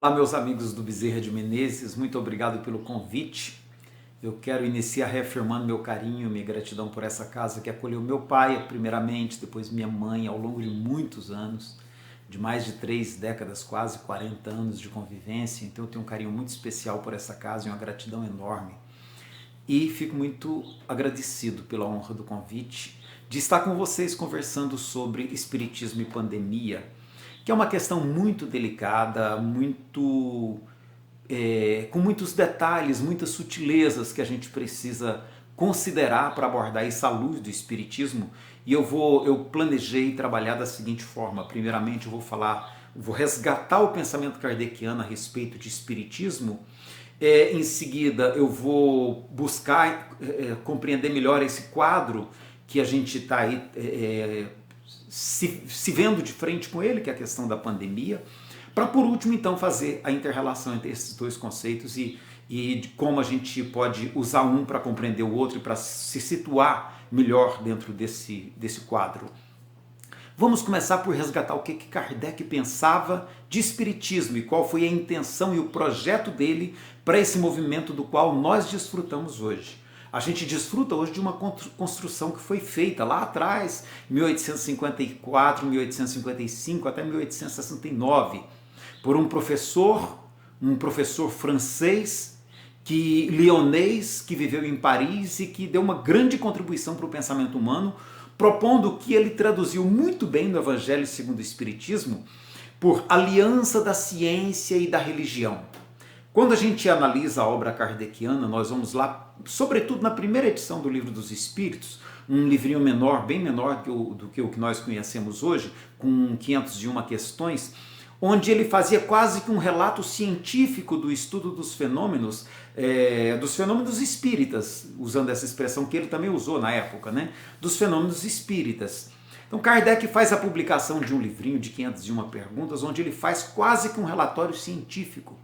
Olá, meus amigos do Bezerra de Menezes, muito obrigado pelo convite. Eu quero iniciar reafirmando meu carinho, minha gratidão por essa casa que acolheu meu pai, primeiramente, depois minha mãe, ao longo de muitos anos, de mais de 3 décadas, quase 40 anos de convivência. Então eu tenho um carinho muito especial por essa casa e uma gratidão enorme. E fico muito agradecido pela honra do convite de estar com vocês conversando sobre espiritismo e pandemia, que é uma questão muito delicada, com muitos detalhes, muitas sutilezas que a gente precisa considerar para abordar isso à luz do espiritismo. E eu planejei trabalhar da seguinte forma: primeiramente vou resgatar o pensamento kardeciano a respeito de espiritismo. Em seguida, eu vou buscar compreender melhor esse quadro que a gente está aí se vendo de frente com ele, que é a questão da pandemia, para por último então fazer a inter-relação entre esses dois conceitos e de como a gente pode usar um para compreender o outro e para se situar melhor dentro desse quadro. Vamos começar por resgatar o que Kardec pensava de espiritismo e qual foi a intenção e o projeto dele para esse movimento do qual nós desfrutamos hoje. A gente desfruta hoje de uma construção que foi feita lá atrás, 1854, 1855 até 1869, por um professor francês, lionês, que viveu em Paris e que deu uma grande contribuição para o pensamento humano, propondo que ele traduziu muito bem no Evangelho segundo o Espiritismo por aliança da ciência e da religião. Quando a gente analisa a obra kardeciana, nós vamos lá, sobretudo na primeira edição do Livro dos Espíritos, um livrinho menor, bem menor do que o que nós conhecemos hoje, com 501 questões, onde ele fazia quase que um relato científico do estudo dos fenômenos espíritas, usando essa expressão que ele também usou na época, né? Dos fenômenos espíritas. Então Kardec faz a publicação de um livrinho de 501 perguntas, onde ele faz quase que um relatório científico.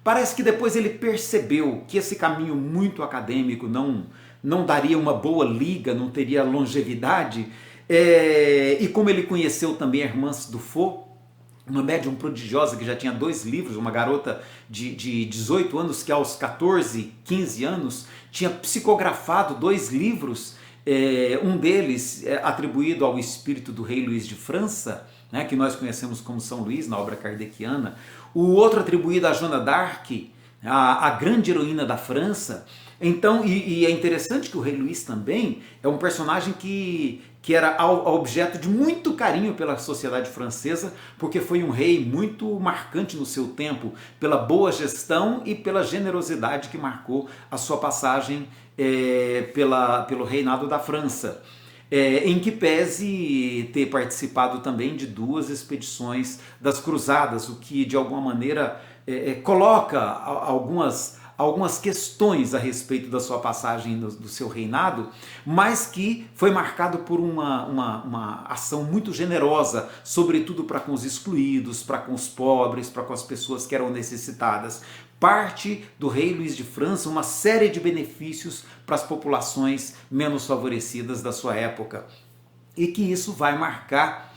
Parece que depois ele percebeu que esse caminho muito acadêmico não daria uma boa liga, não teria longevidade, e como ele conheceu também a Hermance Dufault, uma médium prodigiosa que já tinha 2 livros, uma garota de 18 anos que aos 14, 15 anos tinha psicografado 2 livros, um deles atribuído ao espírito do rei Luís de França, né, que nós conhecemos como São Luís na obra kardeciana, o outro atribuído a Joana d'Arc, a grande heroína da França. Então, e é interessante que o rei Luís também é um personagem que era objeto de muito carinho pela sociedade francesa, porque foi um rei muito marcante no seu tempo, pela boa gestão e pela generosidade que marcou a sua passagem pelo reinado da França. Em que pese ter participado também de 2 expedições das cruzadas, o que de alguma maneira coloca algumas questões a respeito da sua passagem do seu reinado, mas que foi marcado por uma ação muito generosa, sobretudo para com os excluídos, para com os pobres, para com as pessoas que eram necessitadas. Parte do rei Luís de França uma série de benefícios para as populações menos favorecidas da sua época. E que isso vai marcar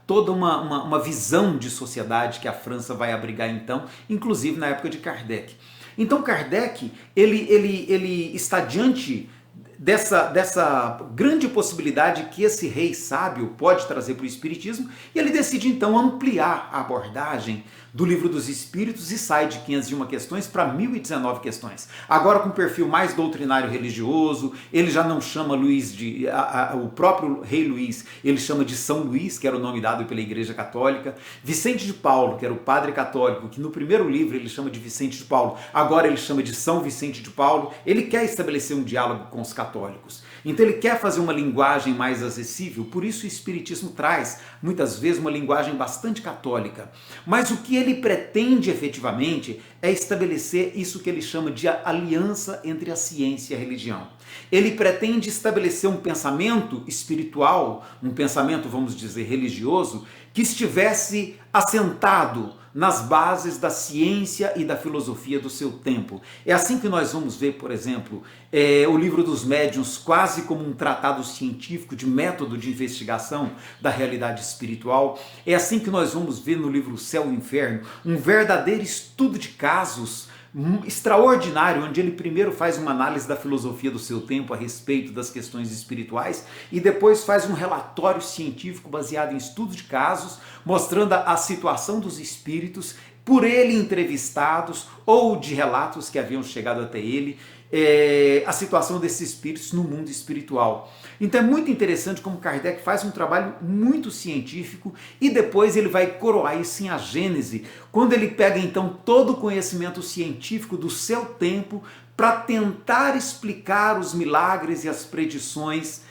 toda uma visão de sociedade que a França vai abrigar então, inclusive na época de Kardec. Então Kardec, ele está diante dessa grande possibilidade que esse rei sábio pode trazer para o Espiritismo, e ele decide então ampliar a abordagem do Livro dos Espíritos e sai de 501 questões para 1019 questões. Agora com um perfil mais doutrinário religioso, ele já não chama o próprio rei Luís, ele chama de São Luís, que era o nome dado pela Igreja Católica. Vicente de Paulo, que era o padre católico, que no primeiro livro ele chama de Vicente de Paulo, agora ele chama de São Vicente de Paulo. Ele quer estabelecer um diálogo com os católicos. Então ele quer fazer uma linguagem mais acessível, por isso o Espiritismo traz, muitas vezes, uma linguagem bastante católica. Mas o que ele pretende efetivamente é estabelecer isso que ele chama de aliança entre a ciência e a religião. Ele pretende estabelecer um pensamento espiritual, um pensamento, vamos dizer, religioso, que estivesse assentado nas bases da ciência e da filosofia do seu tempo. É assim que nós vamos ver, por exemplo, o Livro dos Médiuns quase como um tratado científico de método de investigação da realidade espiritual. É assim que nós vamos ver no livro Céu e Inferno um verdadeiro estudo de casos extraordinário, onde ele primeiro faz uma análise da filosofia do seu tempo a respeito das questões espirituais e depois faz um relatório científico baseado em estudos de casos, mostrando a situação dos espíritos por ele entrevistados ou de relatos que haviam chegado até ele, a situação desses espíritos no mundo espiritual. Então é muito interessante como Kardec faz um trabalho muito científico e depois ele vai coroar isso em A Gênese, quando ele pega então todo o conhecimento científico do seu tempo para tentar explicar os milagres e as predições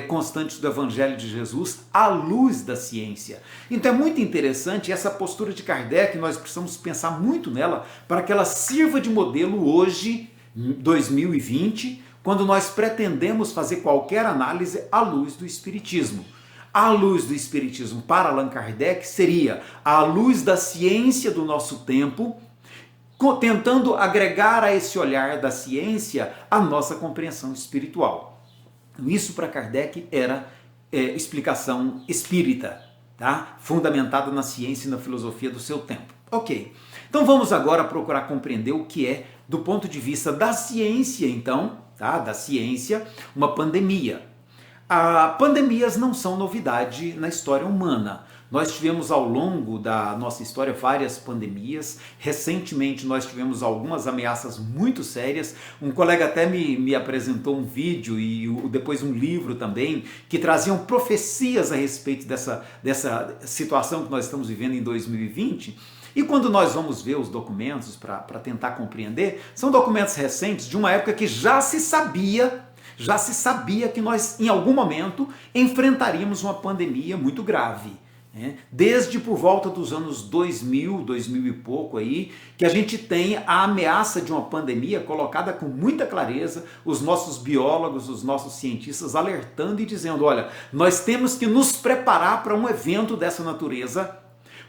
constantes do Evangelho de Jesus à luz da ciência. Então é muito interessante essa postura de Kardec, nós precisamos pensar muito nela para que ela sirva de modelo hoje, 2020, quando nós pretendemos fazer qualquer análise à luz do Espiritismo. A luz do Espiritismo para Allan Kardec seria a luz da ciência do nosso tempo, tentando agregar a esse olhar da ciência a nossa compreensão espiritual. Isso para Kardec era explicação espírita, tá? Fundamentada na ciência e na filosofia do seu tempo. Ok, então vamos agora procurar compreender o que é, do ponto de vista da ciência, então, tá? Da ciência, uma pandemia. Pandemias não são novidade na história humana. Nós tivemos ao longo da nossa história várias pandemias. Recentemente nós tivemos algumas ameaças muito sérias. Um colega até me apresentou um vídeo e depois um livro também que traziam profecias a respeito dessa situação que nós estamos vivendo em 2020. E quando nós vamos ver os documentos para tentar compreender, são documentos recentes de uma época que já se sabia que nós em algum momento enfrentaríamos uma pandemia muito grave. Desde por volta dos anos 2000 e pouco aí, que a gente tem a ameaça de uma pandemia colocada com muita clareza, os nossos biólogos, os nossos cientistas alertando e dizendo, olha, nós temos que nos preparar para um evento dessa natureza,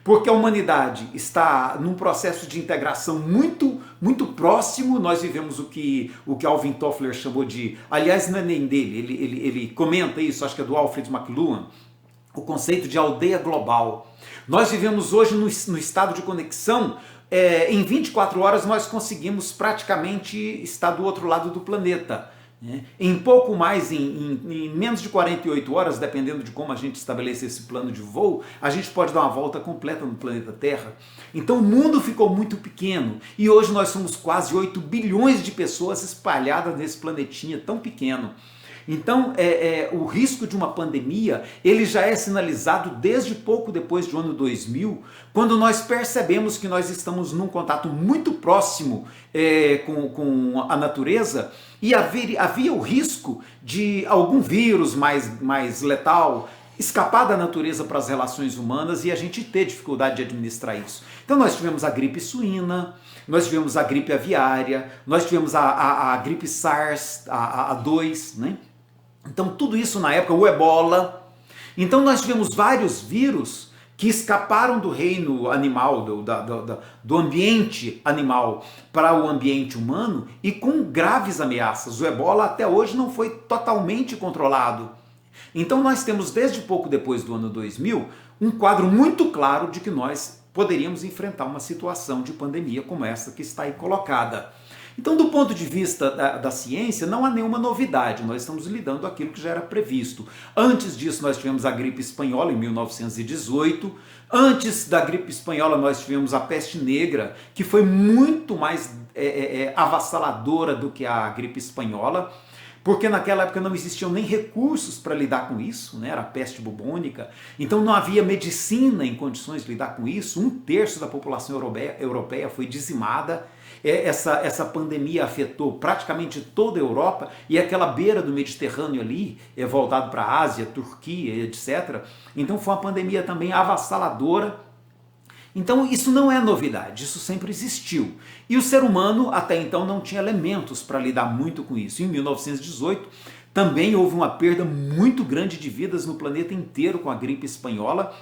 porque a humanidade está num processo de integração muito próximo. Nós vivemos o que Alvin Toffler chamou de, aliás não é nem dele, ele comenta isso, acho que é do Alfred McLuhan, o conceito de aldeia global. Nós vivemos hoje no estado de conexão, em 24 horas nós conseguimos praticamente estar do outro lado do planeta. Em pouco mais, em menos de 48 horas, dependendo de como a gente estabelecer esse plano de voo, a gente pode dar uma volta completa no planeta Terra. Então o mundo ficou muito pequeno e hoje nós somos quase 8 bilhões de pessoas espalhadas nesse planetinha tão pequeno. Então o risco de uma pandemia ele já é sinalizado desde pouco depois do ano 2000, quando nós percebemos que nós estamos num contato muito próximo com a natureza e havia o risco de algum vírus mais letal escapar da natureza para as relações humanas e a gente ter dificuldade de administrar isso. Então nós tivemos a gripe suína, nós tivemos a gripe aviária, nós tivemos a gripe SARS, a 2, né? Então tudo isso na época, o ebola. Então nós tivemos vários vírus que escaparam do reino animal, do ambiente animal para o ambiente humano e com graves ameaças. O ebola até hoje não foi totalmente controlado. Então nós temos desde pouco depois do ano 2000 um quadro muito claro de que nós poderíamos enfrentar uma situação de pandemia como essa que está aí colocada. Então, do ponto de vista da ciência, não há nenhuma novidade, nós estamos lidando com aquilo que já era previsto. Antes disso, nós tivemos a gripe espanhola em 1918, antes da gripe espanhola nós tivemos a peste negra, que foi muito mais avassaladora do que a gripe espanhola, porque naquela época não existiam nem recursos para lidar com isso, né? Era a peste bubônica, então não havia medicina em condições de lidar com isso, 1/3 da população europeia foi dizimada. Essa pandemia afetou praticamente toda a Europa e aquela beira do Mediterrâneo ali, voltado para a Ásia, Turquia, etc. Então foi uma pandemia também avassaladora. Então isso não é novidade, isso sempre existiu. E o ser humano até então não tinha elementos para lidar muito com isso. Em 1918 também houve uma perda muito grande de vidas no planeta inteiro com a gripe espanhola.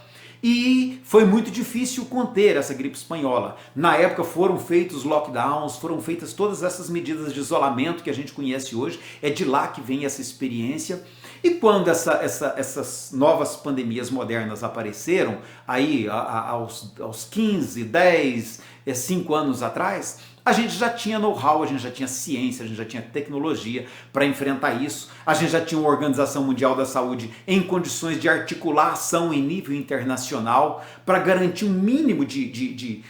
E foi muito difícil conter essa gripe espanhola. Na época foram feitos lockdowns, foram feitas todas essas medidas de isolamento que a gente conhece hoje. É de lá que vem essa experiência. E quando essas novas pandemias modernas apareceram, aí aos 15, 10, 5 anos atrás, a gente já tinha know-how, a gente já tinha ciência, a gente já tinha tecnologia para enfrentar isso, a gente já tinha uma Organização Mundial da Saúde em condições de articular ação em nível internacional para garantir um mínimo de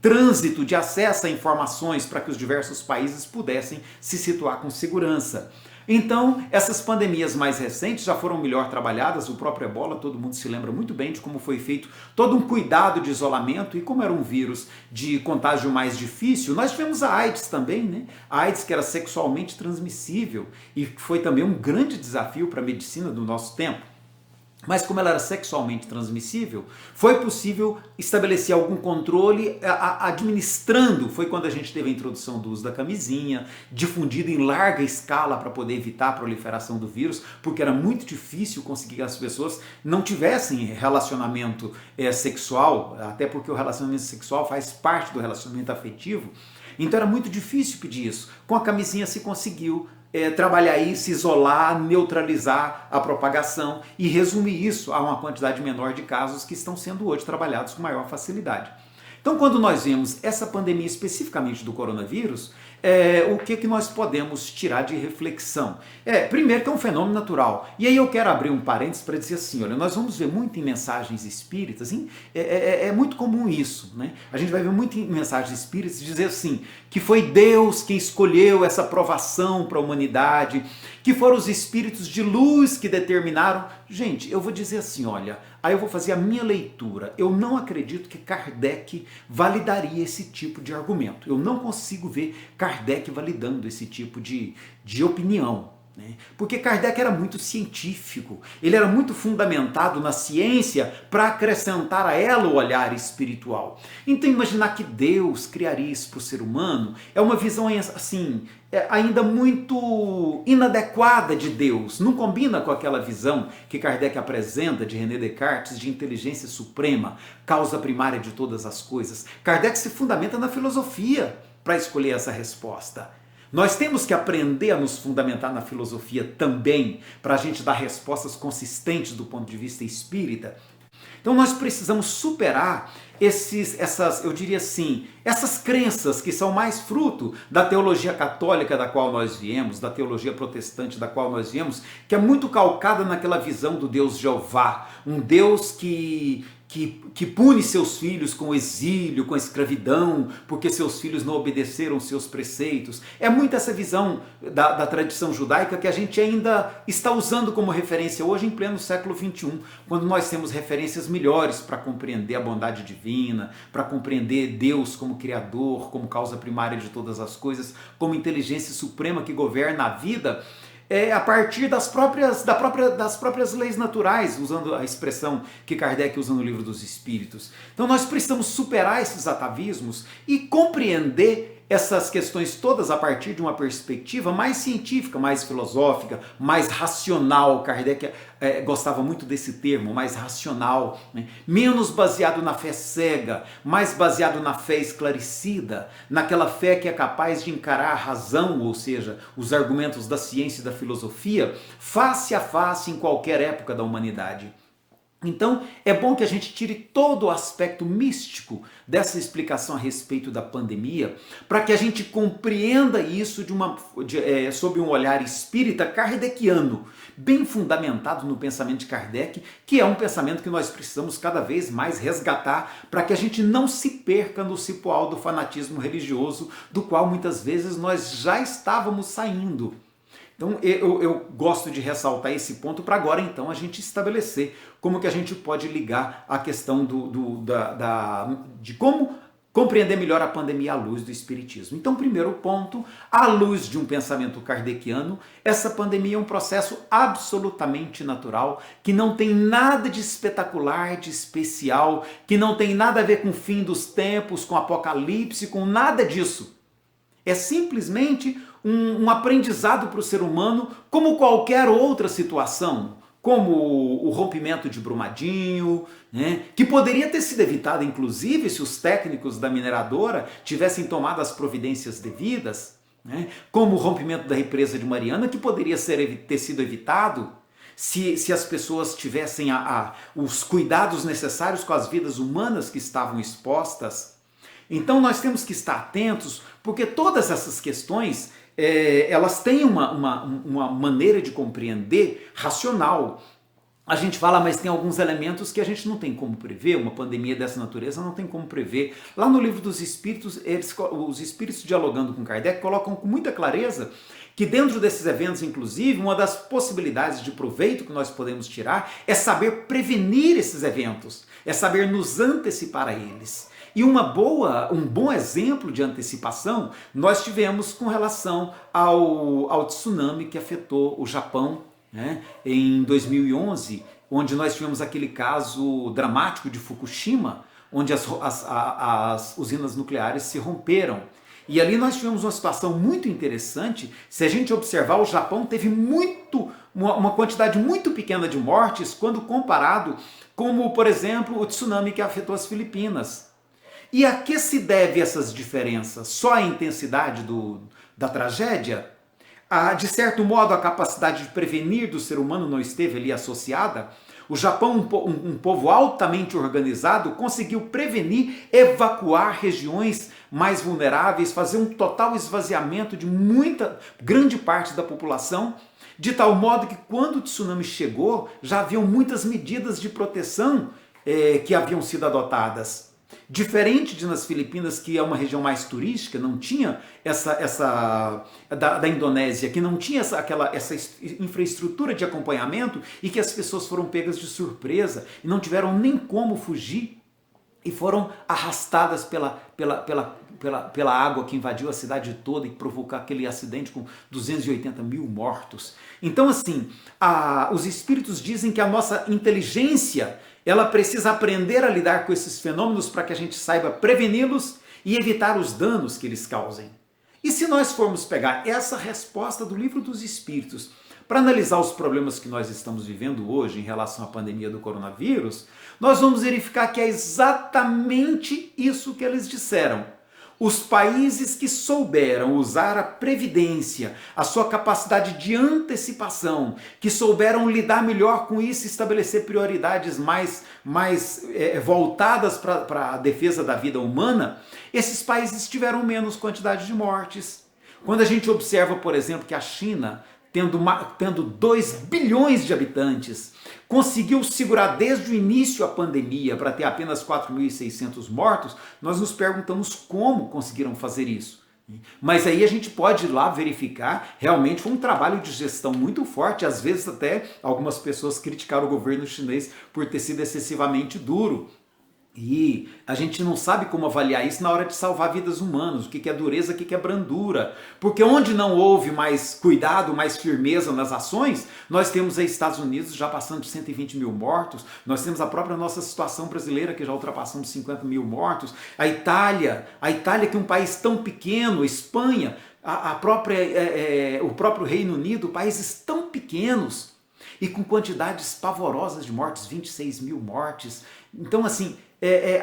trânsito, de acesso a informações para que os diversos países pudessem se situar com segurança. Então, essas pandemias mais recentes já foram melhor trabalhadas, o próprio Ebola, todo mundo se lembra muito bem de como foi feito todo um cuidado de isolamento e como era um vírus de contágio mais difícil. Nós tivemos a AIDS também, né? A AIDS que era sexualmente transmissível e foi também um grande desafio para a medicina do nosso tempo. Mas como ela era sexualmente transmissível, foi possível estabelecer algum controle administrando. Foi quando a gente teve a introdução do uso da camisinha, difundido em larga escala para poder evitar a proliferação do vírus, porque era muito difícil conseguir que as pessoas não tivessem relacionamento sexual, até porque o relacionamento sexual faz parte do relacionamento afetivo. Então era muito difícil pedir isso. Com a camisinha se conseguiu trabalhar isso, isolar, neutralizar a propagação e resumir isso a uma quantidade menor de casos que estão sendo hoje trabalhados com maior facilidade. Então, quando nós vemos essa pandemia especificamente do coronavírus, o que nós podemos tirar de reflexão? Primeiro que é um fenômeno natural. E aí eu quero abrir um parênteses para dizer assim, olha, nós vamos ver muito em mensagens espíritas, é muito comum isso, né? A gente vai ver muito em mensagens espíritas dizer assim, que foi Deus quem escolheu essa provação para a humanidade, que foram os espíritos de luz que determinaram. Gente, eu vou dizer assim, olha, aí eu vou fazer a minha leitura. Eu não acredito que Kardec validaria esse tipo de argumento. Eu não consigo ver Kardec validando esse tipo de opinião. Né? Porque Kardec era muito científico, ele era muito fundamentado na ciência para acrescentar a ela o olhar espiritual. Então imaginar que Deus criaria isso para o ser humano é uma visão assim, ainda muito inadequada de Deus, não combina com aquela visão que Kardec apresenta de René Descartes de inteligência suprema, causa primária de todas as coisas. Kardec se fundamenta na filosofia para escolher essa resposta. Nós temos que aprender a nos fundamentar na filosofia também, para a gente dar respostas consistentes do ponto de vista espírita. Então nós precisamos superar eu diria assim, essas crenças que são mais fruto da teologia católica da qual nós viemos, da teologia protestante da qual nós viemos, que é muito calcada naquela visão do Deus Jeová, um Deus que pune seus filhos com o exílio, com a escravidão, porque seus filhos não obedeceram seus preceitos. É muito essa visão da tradição judaica que a gente ainda está usando como referência hoje em pleno século XXI, quando nós temos referências melhores para compreender a bondade divina, para compreender Deus como Criador, como causa primária de todas as coisas, como inteligência suprema que governa a vida, a partir das próprias leis naturais, usando a expressão que Kardec usa no Livro dos Espíritos. Então nós precisamos superar esses atavismos e compreender essas questões todas a partir de uma perspectiva mais científica, mais filosófica, mais racional. Kardec gostava muito desse termo, mais racional, né? Menos baseado na fé cega, mais baseado na fé esclarecida, naquela fé que é capaz de encarar a razão, ou seja, os argumentos da ciência e da filosofia, face a face em qualquer época da humanidade. Então, é bom que a gente tire todo o aspecto místico dessa explicação a respeito da pandemia, para que a gente compreenda isso sob um olhar espírita kardeciano, bem fundamentado no pensamento de Kardec, que é um pensamento que nós precisamos cada vez mais resgatar, para que a gente não se perca no cipoal do fanatismo religioso, do qual muitas vezes nós já estávamos saindo. Então eu gosto de ressaltar esse ponto para agora então a gente estabelecer como que a gente pode ligar a questão de como compreender melhor a pandemia à luz do Espiritismo. Então, primeiro ponto, à luz de um pensamento kardeciano, essa pandemia é um processo absolutamente natural, que não tem nada de espetacular, de especial, que não tem nada a ver com o fim dos tempos, com apocalipse, com nada disso. É simplesmente um aprendizado para o ser humano, como qualquer outra situação. como o rompimento de Brumadinho, né, que poderia ter sido evitado, inclusive, se os técnicos da mineradora tivessem tomado as providências devidas, né, como o rompimento da represa de Mariana, que poderia ter sido evitado se as pessoas tivessem os cuidados necessários com as vidas humanas que estavam expostas. Então nós temos que estar atentos, porque todas essas questões elas têm uma maneira de compreender racional. A gente fala, mas tem alguns elementos que a gente não tem como prever, uma pandemia dessa natureza não tem como prever. Lá no Livro dos Espíritos, os espíritos dialogando com Kardec colocam com muita clareza que dentro desses eventos, inclusive, uma das possibilidades de proveito que nós podemos tirar é saber prevenir esses eventos, é saber nos antecipar a eles. E um bom exemplo de antecipação nós tivemos com relação ao tsunami que afetou o Japão, né, em 2011, onde nós tivemos aquele caso dramático de Fukushima, onde as usinas nucleares se romperam. E ali nós tivemos uma situação muito interessante. Se a gente observar, o Japão teve uma quantidade muito pequena de mortes quando comparado como, por exemplo, o tsunami que afetou as Filipinas. E a que se deve essas diferenças? Só a intensidade da tragédia? De certo modo, a capacidade de prevenir do ser humano não esteve ali associada? O Japão, um povo altamente organizado, conseguiu prevenir, evacuar regiões mais vulneráveis, fazer um total esvaziamento de grande parte da população, de tal modo que quando o tsunami chegou, já haviam muitas medidas de proteção que haviam sido adotadas. Diferente de nas Filipinas, que é uma região mais turística, não tinha da Indonésia, que não tinha essa infraestrutura de acompanhamento e que as pessoas foram pegas de surpresa e não tiveram nem como fugir e foram arrastadas pela água que invadiu a cidade toda e provocou aquele acidente com 280 mil mortos. Então, assim, os espíritos dizem que a nossa inteligência ela precisa aprender a lidar com esses fenômenos para que a gente saiba preveni-los e evitar os danos que eles causem. E se nós formos pegar essa resposta do Livro dos Espíritos para analisar os problemas que nós estamos vivendo hoje em relação à pandemia do coronavírus, nós vamos verificar que é exatamente isso que eles disseram. Os países que souberam usar a previdência, a sua capacidade de antecipação, que souberam lidar melhor com isso e estabelecer prioridades mais voltadas para a defesa da vida humana, esses países tiveram menos quantidade de mortes. Quando a gente observa, por exemplo, que a China, tendo 2 bilhões de habitantes, conseguiu segurar desde o início a pandemia para ter apenas 4.600 mortos, nós nos perguntamos como conseguiram fazer isso. Mas aí a gente pode ir lá verificar, realmente foi um trabalho de gestão muito forte, às vezes até algumas pessoas criticaram o governo chinês por ter sido excessivamente duro. E a gente não sabe como avaliar isso na hora de salvar vidas humanas, o que é dureza, o que é brandura. Porque onde não houve mais cuidado, mais firmeza nas ações, nós temos aí Estados Unidos já passando de 120 mil mortos, nós temos a própria nossa situação brasileira que já ultrapassamos 50 mil mortos, a Itália que é um país tão pequeno, Espanha, o próprio Reino Unido, países tão pequenos e com quantidades pavorosas de mortes, 26 mil mortes. Então, assim,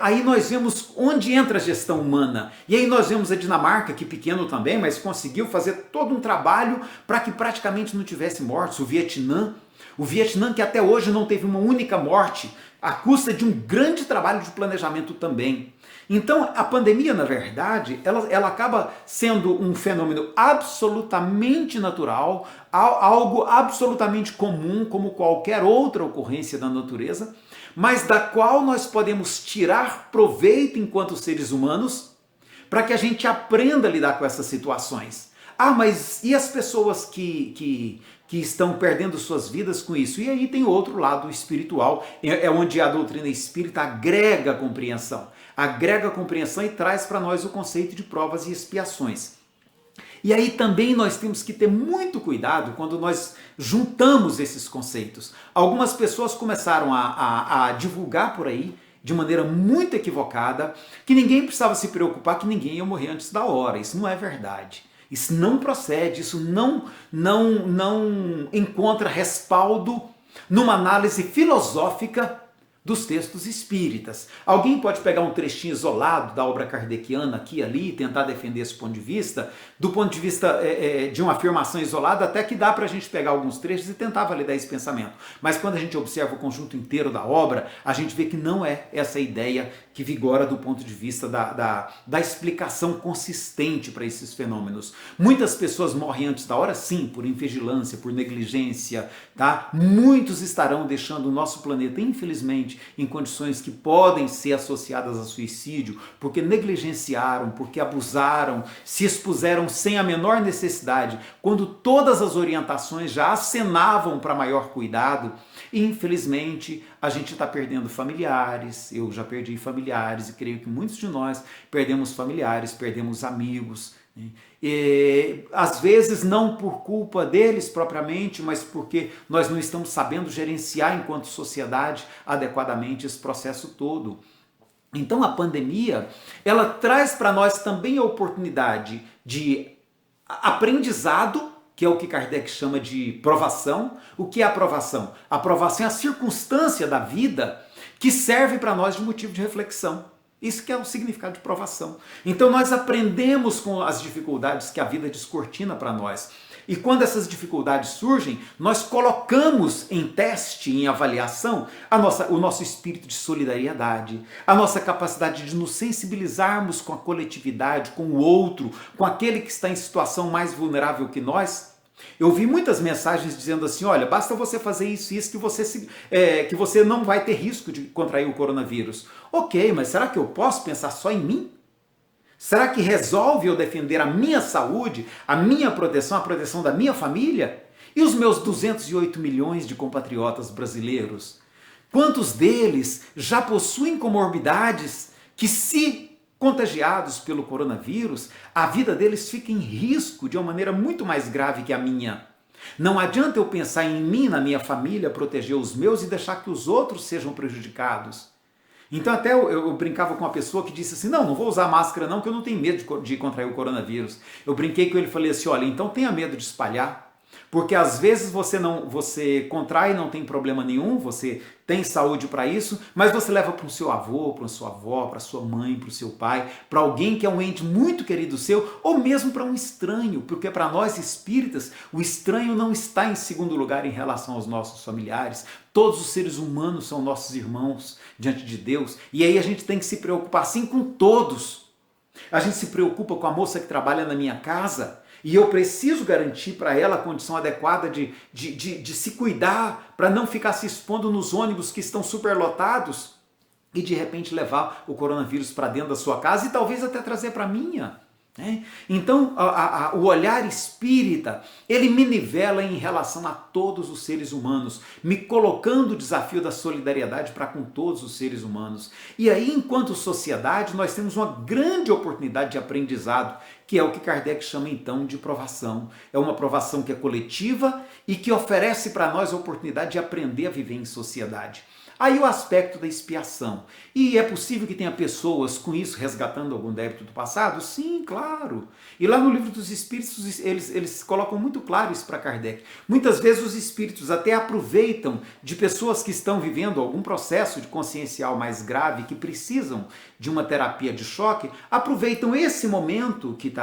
aí nós vemos onde entra a gestão humana. E aí nós vemos a Dinamarca, que pequeno também, mas conseguiu fazer todo um trabalho para que praticamente não tivesse mortes. O Vietnã que até hoje não teve uma única morte, à custa de um grande trabalho de planejamento também. Então, a pandemia, na verdade, ela acaba sendo um fenômeno absolutamente natural, algo absolutamente comum, como qualquer outra ocorrência da natureza, mas da qual nós podemos tirar proveito enquanto seres humanos, para que a gente aprenda a lidar com essas situações. Mas e as pessoas que estão perdendo suas vidas com isso? E aí tem outro lado espiritual, onde a doutrina espírita agrega compreensão e traz para nós o conceito de provas e expiações. E aí também nós temos que ter muito cuidado quando nós juntamos esses conceitos. Algumas pessoas começaram a divulgar por aí, de maneira muito equivocada, que ninguém precisava se preocupar, que ninguém ia morrer antes da hora. Isso não é verdade. Isso não procede, isso não encontra respaldo numa análise filosófica dos textos espíritas. Alguém pode pegar um trechinho isolado da obra kardeciana aqui e ali e tentar defender esse ponto de vista, do ponto de vista de uma afirmação isolada, até que dá para a gente pegar alguns trechos e tentar validar esse pensamento. Mas quando a gente observa o conjunto inteiro da obra, a gente vê que não é essa ideia que vigora do ponto de vista da explicação consistente para esses fenômenos. Muitas pessoas morrem antes da hora, sim, por invigilância, por negligência, tá? Muitos estarão deixando o nosso planeta, infelizmente, em condições que podem ser associadas a suicídio, porque negligenciaram, porque abusaram, se expuseram sem a menor necessidade, quando todas as orientações já acenavam para maior cuidado. E infelizmente a gente está perdendo familiares, eu já perdi familiares e creio que muitos de nós perdemos familiares, perdemos amigos, né? E, às vezes não por culpa deles propriamente, mas porque nós não estamos sabendo gerenciar enquanto sociedade adequadamente esse processo todo. Então a pandemia, ela traz para nós também a oportunidade de aprendizado, que é o que Kardec chama de provação. O que é a provação? A provação é a circunstância da vida que serve para nós de motivo de reflexão. Isso que é o significado de provação. Então nós aprendemos com as dificuldades que a vida descortina para nós. E quando essas dificuldades surgem, nós colocamos em teste, em avaliação, o nosso espírito de solidariedade, a nossa capacidade de nos sensibilizarmos com a coletividade, com o outro, com aquele que está em situação mais vulnerável que nós. Eu vi muitas mensagens dizendo assim, olha, basta você fazer isso e isso que você não vai ter risco de contrair o coronavírus. Ok, mas será que eu posso pensar só em mim? Será que resolve eu defender a minha saúde, a minha proteção, a proteção da minha família? E os meus 208 milhões de compatriotas brasileiros? Quantos deles já possuem comorbidades que, se contagiados pelo coronavírus, a vida deles fica em risco de uma maneira muito mais grave que a minha? Não adianta eu pensar em mim, na minha família, proteger os meus e deixar que os outros sejam prejudicados. Então até eu brincava com uma pessoa que disse assim, não vou usar máscara não, que eu não tenho medo de contrair o coronavírus. Eu brinquei com ele e falei assim, olha, então tenha medo de espalhar, porque às vezes você contrai, não tem problema nenhum, você tem saúde para isso, mas você leva para o seu avô, para a sua avó, para a sua mãe, para o seu pai, para alguém que é um ente muito querido seu, ou mesmo para um estranho, porque para nós espíritas, o estranho não está em segundo lugar em relação aos nossos familiares. Todos os seres humanos são nossos irmãos diante de Deus, e aí a gente tem que se preocupar sim com todos. A gente se preocupa com a moça que trabalha na minha casa, e eu preciso garantir para ela a condição adequada de se cuidar, para não ficar se expondo nos ônibus que estão superlotados e de repente levar o coronavírus para dentro da sua casa e talvez até trazer para a minha. Então o olhar espírita, ele me nivela em relação a todos os seres humanos, me colocando o desafio da solidariedade para com todos os seres humanos. E aí, enquanto sociedade, nós temos uma grande oportunidade de aprendizado, que é o que Kardec chama então de provação. É uma provação que é coletiva e que oferece para nós a oportunidade de aprender a viver em sociedade. Aí o aspecto da expiação. E é possível que tenha pessoas com isso resgatando algum débito do passado? Sim, claro. E lá no Livro dos Espíritos eles colocam muito claro isso para Kardec. Muitas vezes os espíritos até aproveitam de pessoas que estão vivendo algum processo de consciencial mais grave, que precisam de uma terapia de choque, aproveitam esse momento que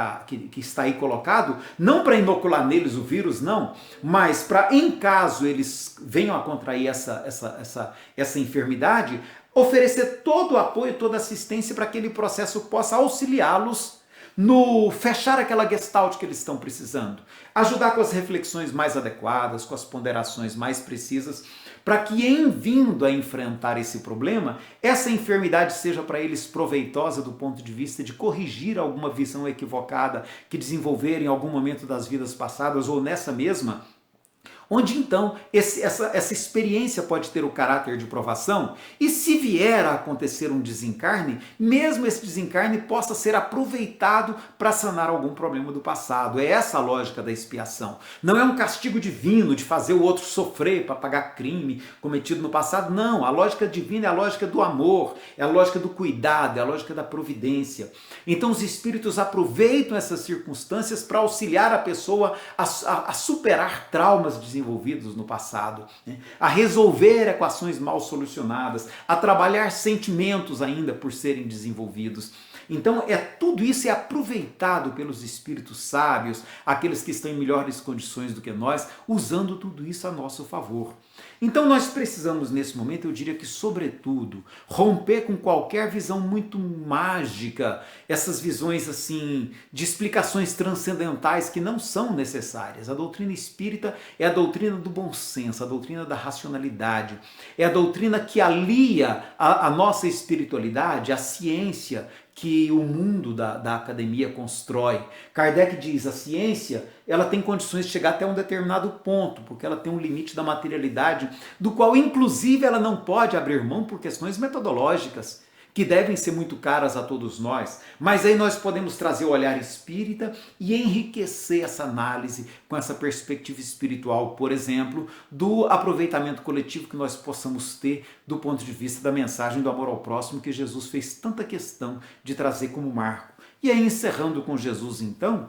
está aí colocado, não para inocular neles o vírus, não, mas para, em caso eles venham a contrair essa enfermidade, oferecer todo o apoio, toda a assistência para que aquele processo possa auxiliá-los no fechar aquela gestalt que eles estão precisando, ajudar com as reflexões mais adequadas, com as ponderações mais precisas, para que em vindo a enfrentar esse problema, essa enfermidade seja para eles proveitosa do ponto de vista de corrigir alguma visão equivocada que desenvolveram em algum momento das vidas passadas ou nessa mesma, onde então essa experiência pode ter o caráter de provação, e se vier a acontecer um desencarne, mesmo esse desencarne possa ser aproveitado para sanar algum problema do passado. É essa a lógica da expiação. Não é um castigo divino de fazer o outro sofrer para pagar crime cometido no passado, não. A lógica divina é a lógica do amor, é a lógica do cuidado, é a lógica da providência. Então os espíritos aproveitam essas circunstâncias para auxiliar a pessoa a superar traumas desenvolvidos desenvolvidos no passado, né? A resolver equações mal solucionadas, a trabalhar sentimentos ainda por serem desenvolvidos. Então, tudo isso é aproveitado pelos espíritos sábios, aqueles que estão em melhores condições do que nós, usando tudo isso a nosso favor. Então, nós precisamos, nesse momento, eu diria que, sobretudo, romper com qualquer visão muito mágica, essas visões assim de explicações transcendentais que não são necessárias. A doutrina espírita é a doutrina do bom senso, a doutrina da racionalidade, é a doutrina que alia a nossa espiritualidade, a ciência que o mundo da academia constrói. Kardec diz, a ciência ela tem condições de chegar até um determinado ponto, porque ela tem um limite da materialidade, do qual inclusive ela não pode abrir mão por questões metodológicas, que devem ser muito caras a todos nós, mas aí nós podemos trazer o olhar espírita e enriquecer essa análise com essa perspectiva espiritual, por exemplo, do aproveitamento coletivo que nós possamos ter do ponto de vista da mensagem do amor ao próximo que Jesus fez tanta questão de trazer como marco. E aí, encerrando com Jesus, então,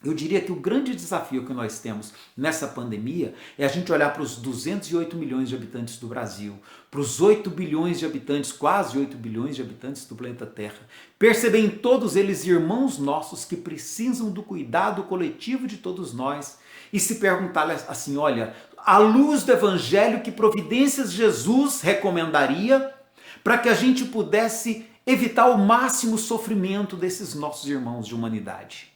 eu diria que o grande desafio que nós temos nessa pandemia é a gente olhar para os 208 milhões de habitantes do Brasil, para os 8 bilhões de habitantes, quase 8 bilhões de habitantes do planeta Terra, perceber em todos eles irmãos nossos que precisam do cuidado coletivo de todos nós e se perguntar assim, olha, à luz do Evangelho, que providências Jesus recomendaria para que a gente pudesse evitar o máximo sofrimento desses nossos irmãos de humanidade.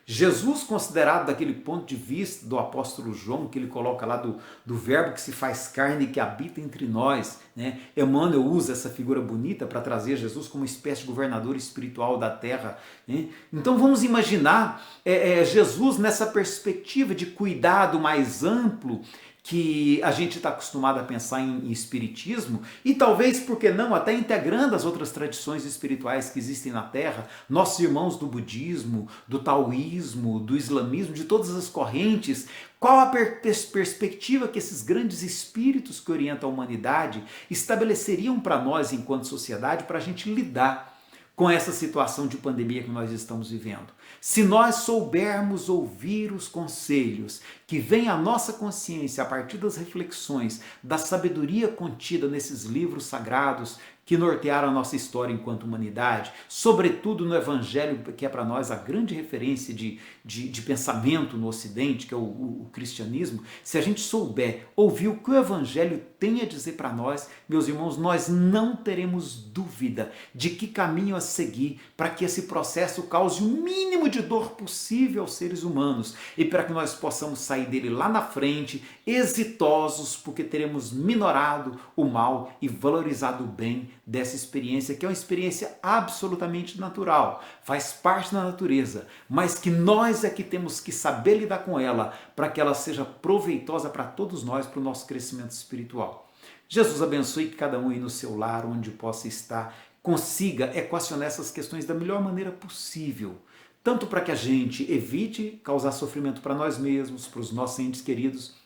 Jesus, considerado daquele ponto de vista do apóstolo João, que ele coloca lá do verbo que se faz carne e que habita entre nós, né? Emmanuel usa essa figura bonita para trazer Jesus como uma espécie de governador espiritual da terra, né? Então vamos imaginar Jesus nessa perspectiva de cuidado mais amplo que a gente está acostumado a pensar em espiritismo e talvez, por que não, até integrando as outras tradições espirituais que existem na Terra, nossos irmãos do budismo, do taoísmo, do islamismo, de todas as correntes, qual a perspectiva que esses grandes espíritos que orientam a humanidade estabeleceriam para nós enquanto sociedade para a gente lidar com essa situação de pandemia que nós estamos vivendo. Se nós soubermos ouvir os conselhos que vêm à nossa consciência a partir das reflexões, da sabedoria contida nesses livros sagrados que nortearam a nossa história enquanto humanidade, sobretudo no Evangelho, que é para nós a grande referência de pensamento no Ocidente, que é o cristianismo, se a gente souber ouvir o que o Evangelho tem a dizer para nós, meus irmãos, nós não teremos dúvida de que caminho a seguir para que esse processo cause o mínimo de dor possível aos seres humanos e para que nós possamos sair dele lá na frente, exitosos, porque teremos minorado o mal e valorizado o bem dessa experiência, que é uma experiência absolutamente natural, faz parte da natureza, mas que nós é que temos que saber lidar com ela para que ela seja proveitosa para todos nós, para o nosso crescimento espiritual. Jesus abençoe que cada um aí no seu lar, onde possa estar, consiga equacionar essas questões da melhor maneira possível, tanto para que a gente evite causar sofrimento para nós mesmos, para os nossos entes queridos,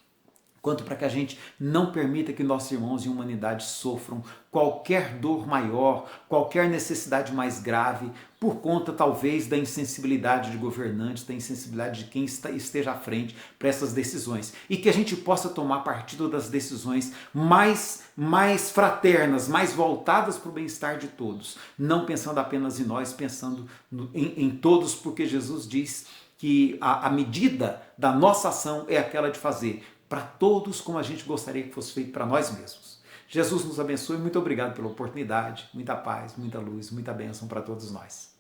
quanto para que a gente não permita que nossos irmãos em humanidade sofram qualquer dor maior, qualquer necessidade mais grave, por conta talvez da insensibilidade de governantes, da insensibilidade de quem esteja à frente para essas decisões. E que a gente possa tomar partido das decisões mais fraternas, mais voltadas para o bem-estar de todos, não pensando apenas em nós, pensando em todos, porque Jesus diz que a medida da nossa ação é aquela de fazer para todos como a gente gostaria que fosse feito para nós mesmos. Jesus nos abençoe, muito obrigado pela oportunidade, muita paz, muita luz, muita bênção para todos nós.